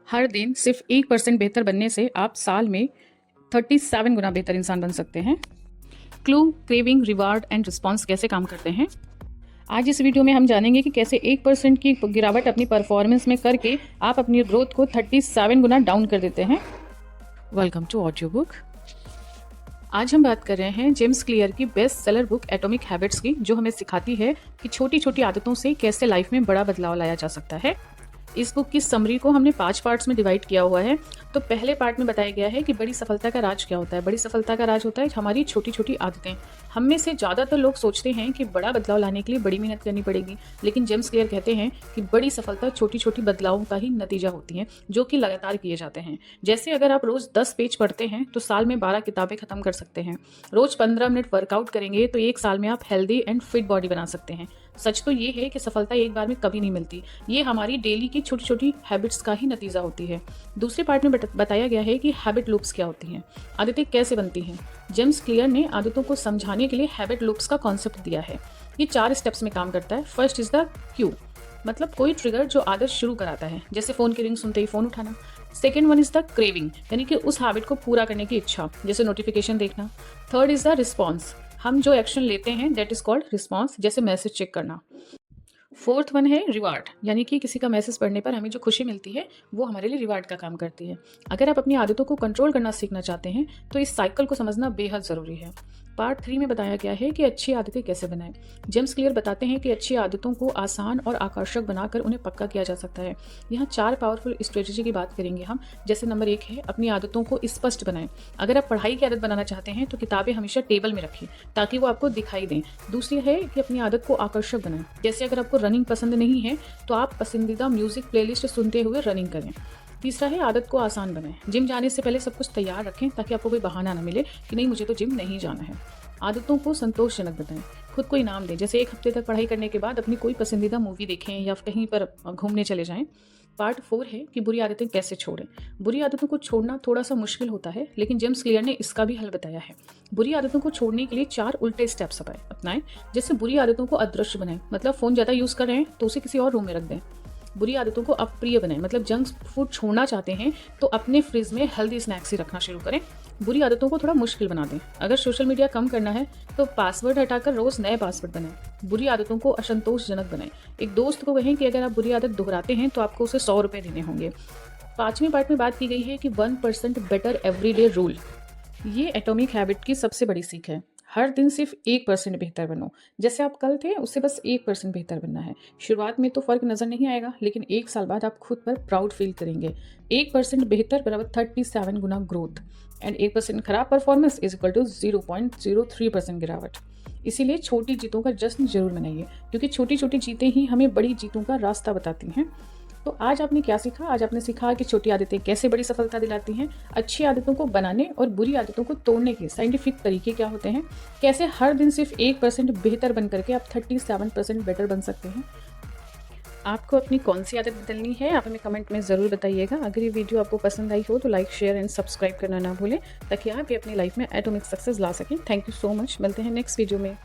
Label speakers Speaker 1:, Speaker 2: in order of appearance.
Speaker 1: हर दिन सिर्फ 1% बेहतर बनने से आप साल में 37 गुना बेहतर इंसान बन सकते हैं। Clue, craving, reward and response कैसे काम करते हैं। आज इस वीडियो में हम जानेंगे कि कैसे 1% की गिरावट अपनी परफॉर्मेंस में करके आप अपनी ग्रोथ को 37 गुना डाउन कर देते हैं। Welcome to audio book. आज हम बात कर रहे हैं जेम्स क्लियर की best seller book atomic habits की, जो हमें सिखाती है कि छोटी छोटी आदतों से कैसे लाइफ में बड़ा बदलाव लाया जा सकता है। इस बुक की समरी को हमने 5 पार्ट्स में डिवाइड किया हुआ है। तो पहले पार्ट में बताया गया है कि बड़ी सफलता का राज क्या होता है। बड़ी सफलता का राज होता है हमारी छोटी छोटी आदतें। हम में से ज़्यादातर लोग सोचते हैं कि बड़ा बदलाव लाने के लिए बड़ी मेहनत करनी पड़ेगी, लेकिन जेम्स क्लियर कहते हैं कि बड़ी सफलता छोटी छोटी बदलावों का ही नतीजा होती है, जो कि लगातार किए जाते हैं। जैसे अगर आप रोज़ 10 पेज पढ़ते हैं तो साल में 12 किताबें खत्म कर सकते हैं। रोज़ 15 मिनट वर्कआउट करेंगे तो एक साल में आप हेल्दी एंड फिट बॉडी बना सकते हैं। सच तो ये है कि सफलता एक बार में कभी नहीं मिलती, ये हमारी डेली की छोटी छोटी हैबिट्स का ही नतीजा होती है। दूसरे पार्ट में बताया गया है कि हैबिट लूप्स क्या होती हैं, आदतें कैसे बनती हैं। जेम्स क्लियर ने आदतों को समझाने के लिए हैबिट लूप्स का कॉन्सेप्ट दिया है। ये 4 स्टेप्स में काम करता है। फर्स्ट इज द क्यू, मतलब कोई ट्रिगर जो आदत शुरू कराता है, जैसे फ़ोन की रिंग सुनते ही फ़ोन उठाना। Second one is the craving, यानी कि उस हैबिट को पूरा करने की इच्छा, जैसे नोटिफिकेशन देखना। थर्ड इज़ द रिस्पॉन्स, हम जो एक्शन लेते हैं दैट इज़ कॉल्ड रिस्पॉन्स, जैसे मैसेज चेक करना। फोर्थ वन है रिवार्ड, यानी कि किसी का मैसेज पढ़ने पर हमें जो खुशी मिलती है वो हमारे लिए रिवार्ड का काम करती है। अगर आप अपनी आदतों को कंट्रोल करना सीखना चाहते हैं तो इस साइकिल को समझना बेहद ज़रूरी है। पार्ट 3 में बताया गया है कि अच्छी आदतें कैसे बनाएं। जेम्स क्लियर बताते हैं कि अच्छी आदतों को आसान और आकर्षक बनाकर उन्हें पक्का किया जा सकता है। यहाँ 4 पावरफुल स्ट्रेटेजी की बात करेंगे हम। जैसे नंबर 1 है अपनी आदतों को स्पष्ट बनाएं। अगर आप पढ़ाई की आदत बनाना चाहते हैं तो किताबें हमेशा टेबल में रखें ताकि वो आपको दिखाई दें। दूसरी है कि अपनी आदत को आकर्षक बनाएं। जैसे अगर आपको रनिंग पसंद नहीं है तो आप पसंदीदा म्यूजिक प्लेलिस्ट सुनते हुए रनिंग करें। तीसरा है आदत को आसान बनाएं। जिम जाने से पहले सब कुछ तैयार रखें ताकि आपको कोई बहाना ना मिले कि नहीं मुझे तो जिम नहीं जाना है। आदतों को संतोषजनक बनाएं। खुद को इनाम दें, जैसे 1 हफ्ते तक पढ़ाई करने के बाद अपनी कोई पसंदीदा मूवी देखें या कहीं पर घूमने चले जाएं। पार्ट 4 है कि बुरी आदतें कैसे छोड़ें। बुरी आदतों को छोड़ना थोड़ा सा मुश्किल होता है, लेकिन जेम्स क्लियर ने इसका भी हल बताया है। बुरी आदतों को छोड़ने के लिए 4 उल्टे स्टेप्स अपनाएं। जैसे बुरी आदतों को अदृश्य बनाएं, मतलब फ़ोन ज़्यादा यूज़ कर रहे हैं तो उसे किसी और रूम में रख दें। बुरी आदतों को अप्रिय बनाएं, मतलब जंक फूड छोड़ना चाहते हैं तो अपने फ्रिज में हेल्दी स्नैक्स ही रखना शुरू करें। बुरी आदतों को थोड़ा मुश्किल बना दें। अगर सोशल मीडिया कम करना है तो पासवर्ड हटाकर रोज़ नए पासवर्ड बनाएं। बुरी आदतों को असंतोषजनक बनाएं। एक दोस्त को कहें कि अगर आप बुरी आदत दोहराते हैं तो आपको उसे 100 रुपये देने होंगे। 5वें पार्ट में बात की गई है कि 1% बेटर एवरीडे रूल। ये एटॉमिक हैबिट की सबसे बड़ी सीख है। हर दिन सिर्फ 1% बेहतर बनो। जैसे आप कल थे उससे बस 1% बेहतर बनना है। शुरुआत में तो फ़र्क नज़र नहीं आएगा, लेकिन 1 साल बाद आप खुद पर प्राउड फील करेंगे। 1% बेहतर बराबर 37 गुना ग्रोथ एंड 1% खराब परफॉर्मेंस इज इक्वल टू 0.03% गिरावट। इसीलिए छोटी जीतों का जश्न जरूर मनाइए, क्योंकि छोटी छोटी जीतें ही हमें बड़ी जीतों का रास्ता बताती हैं। तो आज आपने क्या सीखा? आज आपने सीखा कि छोटी आदतें कैसे बड़ी सफलता दिलाती हैं, अच्छी आदतों को बनाने और बुरी आदतों को तोड़ने के साइंटिफिक तरीके क्या होते हैं, कैसे हर दिन सिर्फ 1% बेहतर बन करके आप 37% बेटर बन सकते हैं। आपको अपनी कौन सी आदत बदलनी है आप हमें कमेंट में ज़रूर बताइएगा। अगर ये वीडियो आपको पसंद आई हो तो लाइक, शेयर एंड सब्सक्राइब करना ना भूलें, ताकि आप भी अपनी लाइफ में एटॉमिक सक्सेस ला सकें। Thank you so much. मिलते हैं नेक्स्ट वीडियो में।